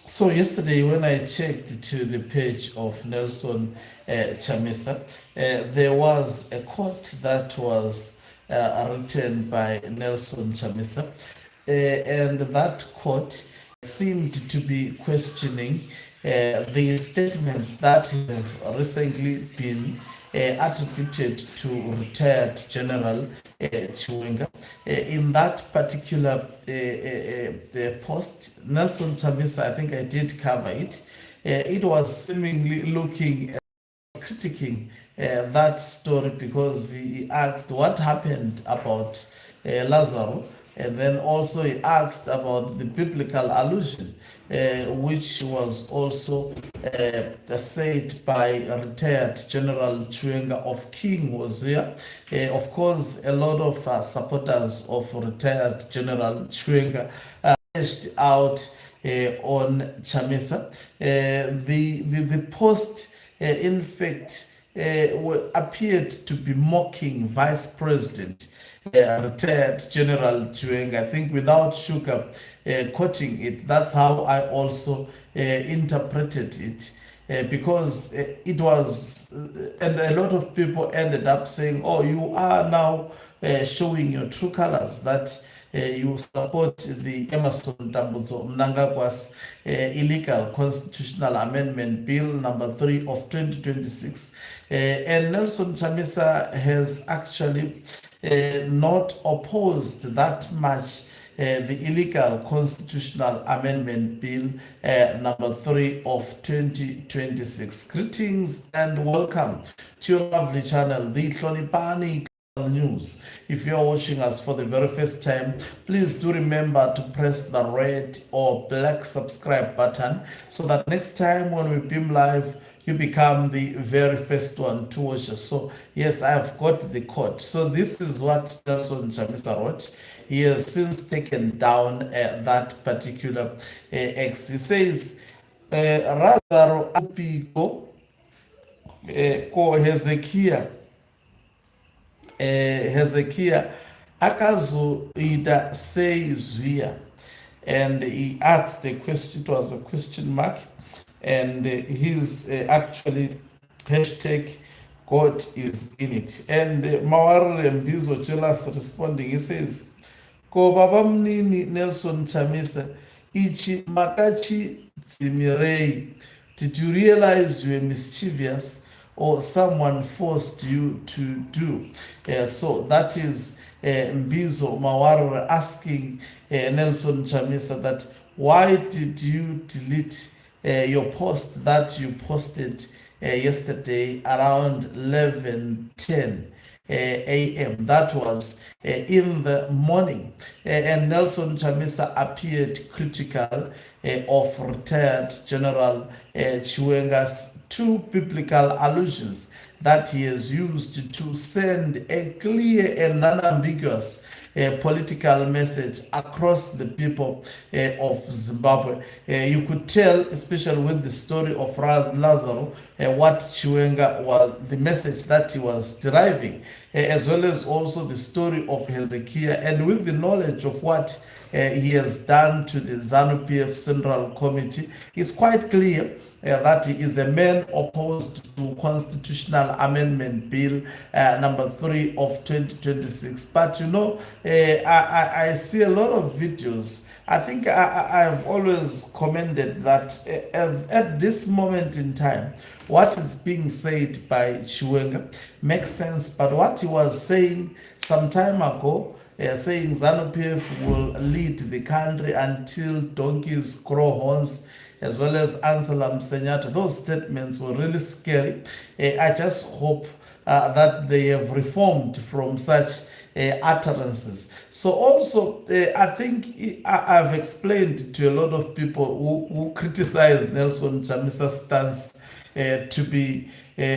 So yesterday, when I checked to the page of Nelson Chamisa, there was a quote that was written by Nelson Chamisa, and that quote seemed to be questioning the statements that have recently been attributed to retired General Chiwenga. In that particular post, Nelson Chamisa, I think I did cover it. It was seemingly looking critiquing that story because he asked what happened about Lazarus, and then also he asked about the biblical allusion, which was also said by retired General Chiwenga of King was here. Of course, a lot of supporters of retired General Chiwenga lashed out on Chamisa. The post, in fact, appeared to be mocking Vice President, retired General Chiwenga. I think without sugar quoting it, that's how I also interpreted it. Because it was, and a lot of people ended up saying, oh, you are now showing your true colors, that you support the Emerson Tambutso Mnangagwa's illegal constitutional amendment bill number 3 of 2026. And Nelson Chamisa has actually not opposed that much the illegal constitutional amendment bill number 3 of 2026. Greetings and welcome to your lovely channel, the Tlonipani News. If you're watching us for the very first time, please do remember to press the red or black subscribe button so that next time when we beam live, you become the very first one to watch us. So yes, I've got the code. So this is what Nelson Chamisa wrote. He has since taken down that particular X. He says, rather apiko ko Hezekiah akazoita seizvia, and he asked the question. It was a question mark, and his actually hashtag God is in it. And Mawarire Mbizo Chelas responding, he says, ko baba mnini Nelson Chamisa, ichi makachi zimirei, did you realize you were mischievous or someone forced you to do? So that is Mbizo Mawarire asking Nelson Chamisa that why did you delete your post that you posted yesterday around 11:10 a.m. That was in the morning. And Nelson Chamisa appeared critical of retired General Chiwenga's two biblical allusions that he has used to send a clear and unambiguous political message across the people of Zimbabwe. You could tell, especially with the story of Lazarus, what Chiwenga was, the message that he was deriving, as well as also the story of Hezekiah, and with the knowledge of what he has done to the ZANU-PF Central Committee, it's quite clear that he is a man opposed to Constitutional Amendment Bill number 3 of 2026. But you know, I see a lot of videos. I think I've always commended that at this moment in time, what is being said by Chiwenga makes sense, but what he was saying some time ago, saying ZANU-PF will lead the country until donkeys grow horns, as well as Anselam Senyato, those statements were really scary. I just hope that they have reformed from such utterances. So also, I think I've explained to a lot of people who criticize Nelson Chamisa's stance to be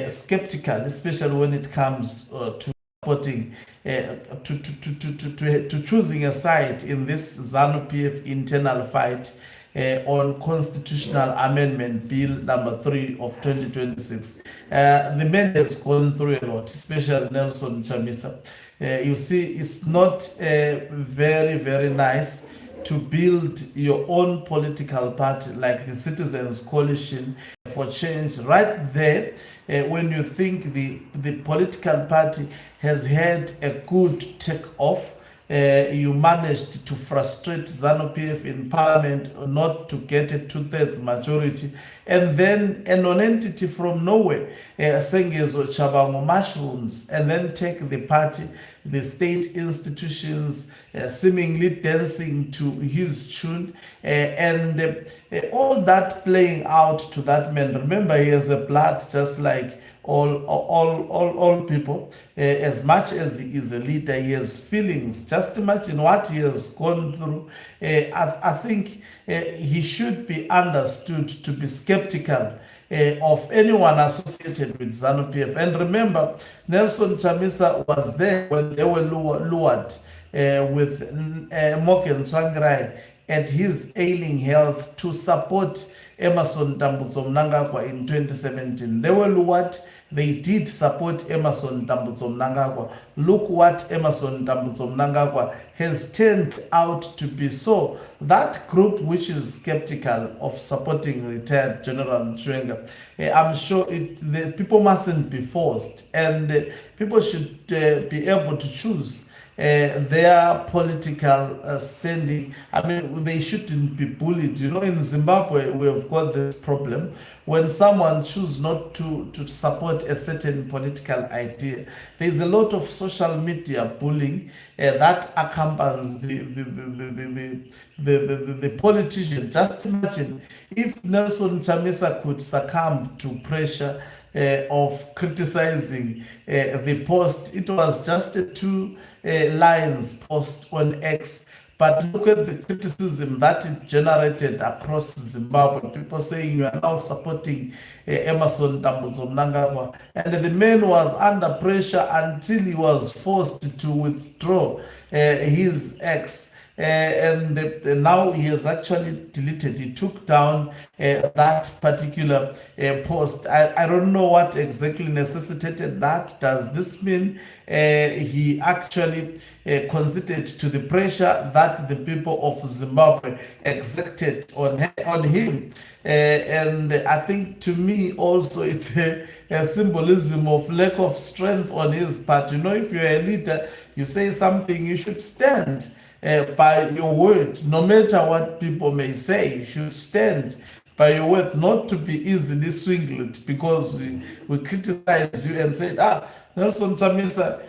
skeptical, especially when it comes to supporting, to choosing a side in this ZANU-PF internal fight on Constitutional Amendment Bill number 3 of 2026. The man has gone through a lot, especially Nelson Chamisa. You see, it's not very, very nice to build your own political party, like the Citizens Coalition for Change, right there, when you think the political party has had a good take-off, you managed to frustrate ZANU-PF in parliament, not to get a two-thirds majority, and then a non-entity from nowhere, Sengezo Chabango Mushrooms, and then take the party, the state institutions, seemingly dancing to his tune, and all that playing out to that man. Remember, he has a blood just like all people. As much as he is a leader, he has feelings. Just imagine what he has gone through. I think he should be understood to be skeptical of anyone associated with ZANU-PF. And remember, Nelson Chamisa was there when they were lured with Morgan Tsvangirai at his ailing health to support Emerson Dambudzo Mnangagwa in 2017. They were lured. They did support Emerson Dambudzo Mnangagwa. Look what Emerson Dambudzo Mnangagwa has turned out to be. So that group which is skeptical of supporting retired General Chiwenga, I'm sure the people mustn't be forced, and people should be able to choose their political standing. I mean, they shouldn't be bullied. You know, in Zimbabwe, we have got this problem. When someone chooses not to support a certain political idea, there's a lot of social media bullying that accompanies the politician. Just imagine if Nelson Chamisa could succumb to pressure of criticizing the post. It was just a two lines post on X, but look at the criticism that it generated across Zimbabwe. People saying you are now supporting Emerson Dambudzo Mnangagwa, and the man was under pressure until he was forced to withdraw his X. And now he has actually deleted. He took down that particular post. I don't know what exactly necessitated that. Does this mean he actually conceded to the pressure that the people of Zimbabwe exerted on him? And I think, to me also, it's a symbolism of lack of strength on his part. You know, if you're a leader, you say something, you should stand by your word. No matter what people may say, you should stand by your word, not to be easily swindled because we criticize you and say, Nelson Chamisa,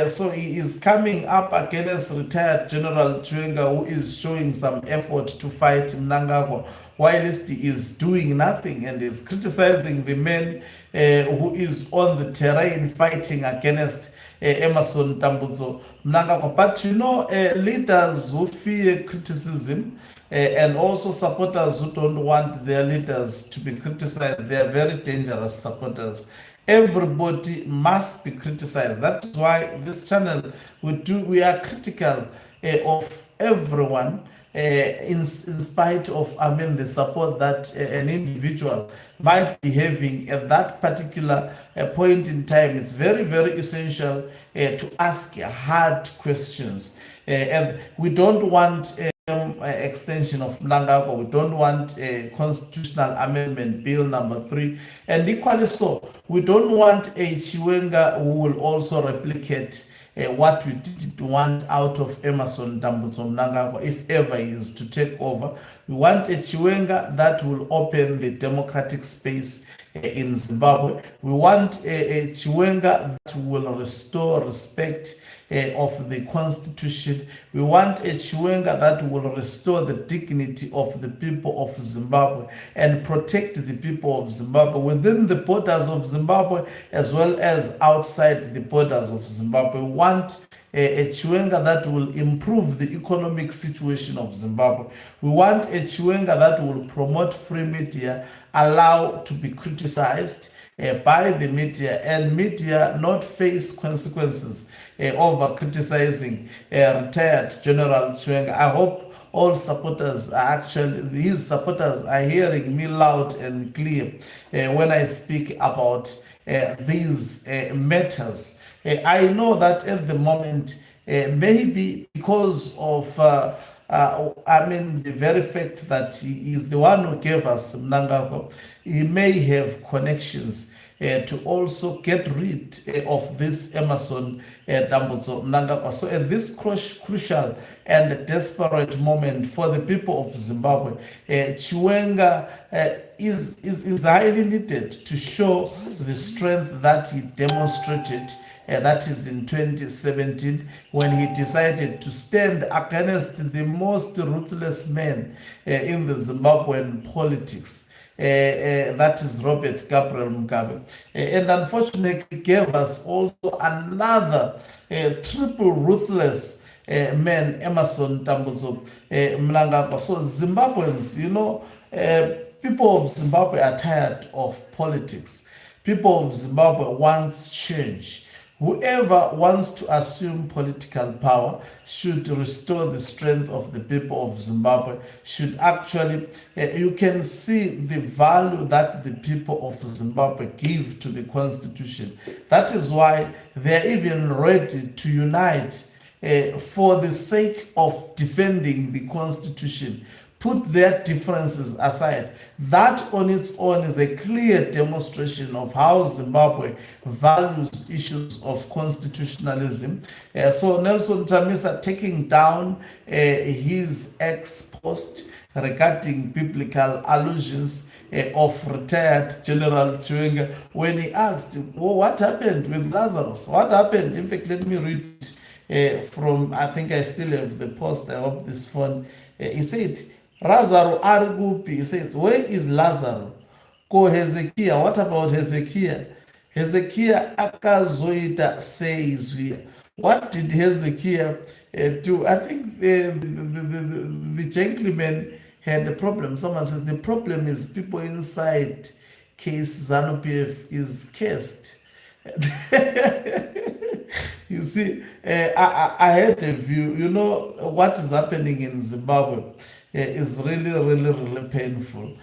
so he is coming up against retired General Chiwenga, who is showing some effort to fight Mnangagwa, whilst he is doing nothing and is criticizing the man who is on the terrain fighting against Emerson Dambudzo Mnangagwa. But you know, leaders who fear criticism and also supporters who don't want their leaders to be criticized, they are very dangerous supporters. Everybody must be criticized. That's why this channel, we are critical of everyone, in spite of, I mean, the support that an individual might be having at that particular point in time. It's very, very essential to ask hard questions. And we don't want extension of Mnangagwa. We don't want a constitutional amendment bill number 3. And equally so, we don't want a Chiwenga who will also replicate what we did want out of Emerson Dambudzo Mnangagwa, if ever he is to take over. We want a Chiwenga that will open the democratic space in Zimbabwe. We want a Chiwenga that will restore respect of the constitution. We want a Chiwenga that will restore the dignity of the people of Zimbabwe and protect the people of Zimbabwe within the borders of Zimbabwe as well as outside the borders of Zimbabwe. We want a Chiwenga that will improve the economic situation of Zimbabwe. We want a Chiwenga that will promote free media, allow to be criticized by the media, and media not face consequences over criticizing retired General Chiwenga. I hope all supporters are his supporters are hearing me loud and clear when I speak about these matters. I know that at the moment, maybe because of I mean, the very fact that he is the one who gave us Mnangagwa, he may have connections to also get rid of this Emerson Dambudzo Mnangagwa. So at this crucial and desperate moment for the people of Zimbabwe, Chiwenga is highly needed to show the strength that he demonstrated. That is in 2017 when he decided to stand against the most ruthless man in the Zimbabwean politics. That is Robert Gabriel Mugabe. And unfortunately gave us also another triple ruthless man, Emerson Dambudzo Mnangagwa. So Zimbabweans, people of Zimbabwe are tired of politics. People of Zimbabwe wants change. Whoever wants to assume political power should restore the strength of the people of Zimbabwe, should actually, you can see the value that the people of Zimbabwe give to the constitution. That is why they're even ready to unite for the sake of defending the constitution. Put their differences aside. That on its own is a clear demonstration of how Zimbabwe values issues of constitutionalism. So Nelson Chamisa taking down his ex-post regarding biblical allusions of retired General Chiwenga when he asked, what happened with Lazarus? What happened? In fact, let me read from, I think I still have the post, I hope this phone. He said, Lazaro Argupi, he says, where is Lazaro? Ko Hezekiah, what about Hezekiah? Hezekiah akazoita seizvia. What did Hezekiah do? I think the gentleman had a problem. Someone says the problem is people inside case ZANU-PF is cursed. You see, I had a view. What is happening in Zimbabwe is really painful.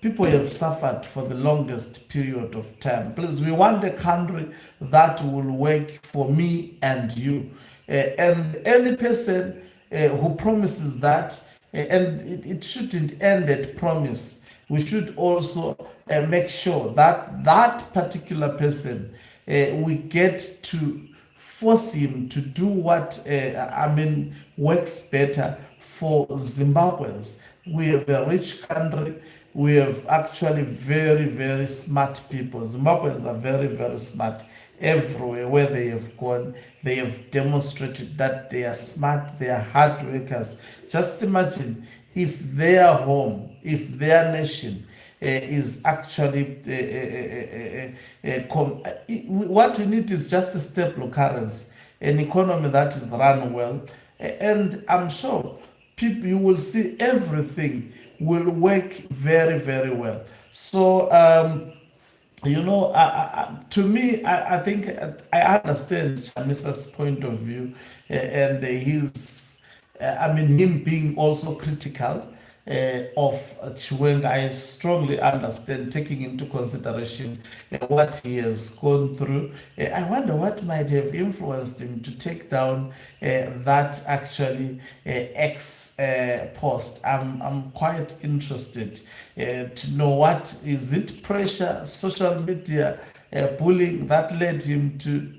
People have suffered for the longest period of time. Please, we want a country that will work for me and you. And any person who promises that, and it shouldn't end at promise, we should also make sure that that particular person, we get to force him to do what works better for Zimbabweans. We have a rich country. We have actually very smart people. Zimbabweans are very smart. Everywhere where they have gone, they have demonstrated that they are smart, they are hard workers. Just imagine if their home, if their nation is actually what we need is just a stable currency, an economy that is run well, and I'm sure people, you will see everything will work very well. So to me, I think I understand Chamisa's point of view, and him being also critical of Chiwenga. I strongly understand, taking into consideration what he has gone through. I wonder what might have influenced him to take down that actually ex post. I'm quite interested to know what is it, pressure, social media, bullying that led him to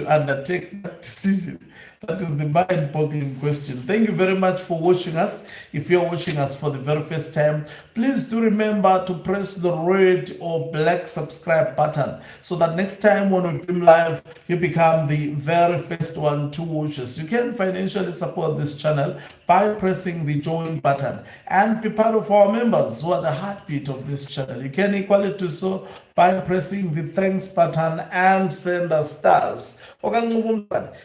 undertake that decision. That is the mind-boggling question. Thank you very much for watching us. If you're watching us for the very first time, please do remember to press the red or black subscribe button so that next time when we come live, you become the very first one to watch us. You can financially support this channel by pressing the join button and be part of our members who are the heartbeat of this channel. You can equally do so by pressing the thanks button and send us stars.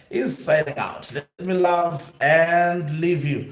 Is signing out. Let me love and leave you.